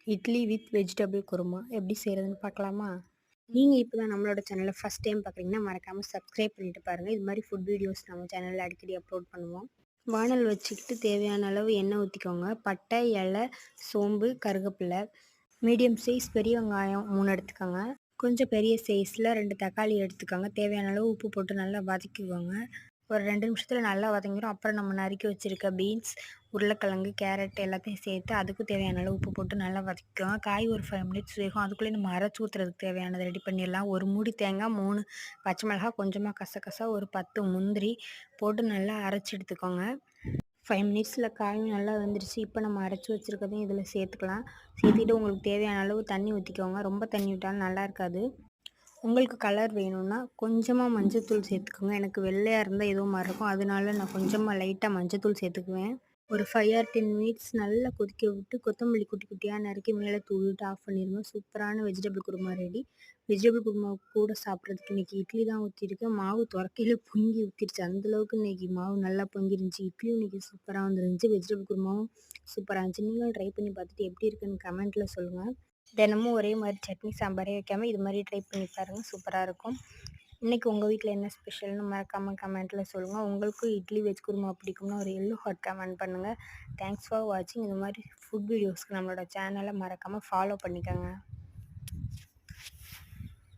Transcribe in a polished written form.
Idli with vegetable kurma எப்படி செய்கிறதுன்னு பார்க்கலாமா? நீங்கள் இப்போ தான் நம்மளோட சேனலை ஃபஸ்ட் டைம் பார்க்குறீங்கன்னா மறக்காமல் சப்ஸ்கிரைப் பண்ணிட்டு பாருங்கள். இது மாதிரி ஃபுட் வீடியோஸ் நம்ம சேனலில் அடிக்கடி அப்லோட் பண்ணுவோம். வானல் வச்சுக்கிட்டு தேவையான அளவு எண்ணெய் ஊற்றிக்கோங்க. பட்டை, இலை, சோம்பு, கருவேப்பிலை, மீடியம் சைஸ் பெரிய வெங்காயம் 3 எடுத்துக்கோங்க. கொஞ்சம் பெரிய சைஸில் 2 தக்காளி எடுத்துக்கோங்க. தேவையான அளவு உப்பு போட்டு நல்லா வதக்கிக்கோங்க. ஒரு 2 நிமிஷத்தில் நல்லா வதங்கிடும். அப்புறம் நம்ம நறுக்கி வச்சுருக்க பீன்ஸ், உருளைக்கிழங்கு, கேரட் எல்லாத்தையும் சேர்த்து அதுக்கும் தேவையான அளவு உப்பு போட்டு நல்லா வதக்கிக்கோங்க. காய் ஒரு 5 மினிட்ஸ் வேகும். அதுக்குள்ளே நம்ம அரைச்சி ஊற்றுறதுக்கு தேவையானதை ரெடி பண்ணிடலாம். ஒரு மூடி தேங்காய், 3 பச்சை மிளகாய், கொஞ்சமாக கசகசா, ஒரு 10 முந்திரி போட்டு நல்லா அரைச்சி எடுத்துக்கோங்க. 5 மினிட்ஸில் காயும் நல்லா வெந்துருச்சு. இப்போ நம்ம அரைச்சி வச்சுருக்கதையும் இதில் சேர்த்துக்கலாம். சேர்த்துக்கிட்டு உங்களுக்கு தேவையான அளவு தண்ணி ஊற்றிக்கோங்க. ரொம்ப தண்ணி விட்டாலும் நல்லா இருக்காது. உங்களுக்கு கலர் வேணும்னா கொஞ்சமாக மஞ்சத்தூள் சேர்த்துக்கோங்க. எனக்கு வெள்ளையாக இருந்தால் ஏதோ மாதிரி இருக்கும், அதனால நான் கொஞ்சமாக லைட்டாக மஞ்சத்தூள் சேர்த்துக்குவேன். ஒரு 5 ஆர் 10 மினிட்ஸ் நல்லா கொதிக்க விட்டு கொத்தமல்லி குட்டி குட்டியாக நறுக்கி மேலே தூவிட்டு ஆஃப் பண்ணிடுங்க. சூப்பரான vegetable kurma ready. Vegetable kurma கூட சாப்பிட்றதுக்கு இன்றைக்கி இட்லி தான் ஊற்றிருக்கேன். மாவு துறக்கையில் பொங்கி ஊற்றிருச்சு. அந்தளவுக்கு இன்றைக்கி மாவு நல்லா பொங்கிருந்துச்சு. இட்லியும் இன்றைக்கி சூப்பராக வந்துருந்துச்சு. வெஜிடபிள் குருமாவும் சூப்பராக இருந்துச்சு. நீங்களும் ட்ரை பண்ணி பார்த்துட்டு எப்படி இருக்குன்னு கமெண்ட்டில் சொல்லுங்கள். தினமும் ஒரே மாதிரி சட்னி சாம்பாரே வைக்காமல் இது மாதிரி ட்ரை பண்ணி பாருங்கள், சூப்பராக இருக்கும். இன்றைக்கி உங்கள் வீட்டில் என்ன ஸ்பெஷல்னு மறக்காமல் கமெண்ட்டில் சொல்லுங்கள். உங்களுக்கும் இட்லி வெஜ் குருமா பிடிக்கும்னா ஒரு எல்லோ ஹார்ட் கமெண்ட் பண்ணுங்கள். தேங்க்ஸ் ஃபார் வாட்சிங். இந்த மாதிரி ஃபுட் வீடியோஸ்க்கு நம்மளோட சேனலை மறக்காமல் ஃபாலோ பண்ணிக்கோங்க.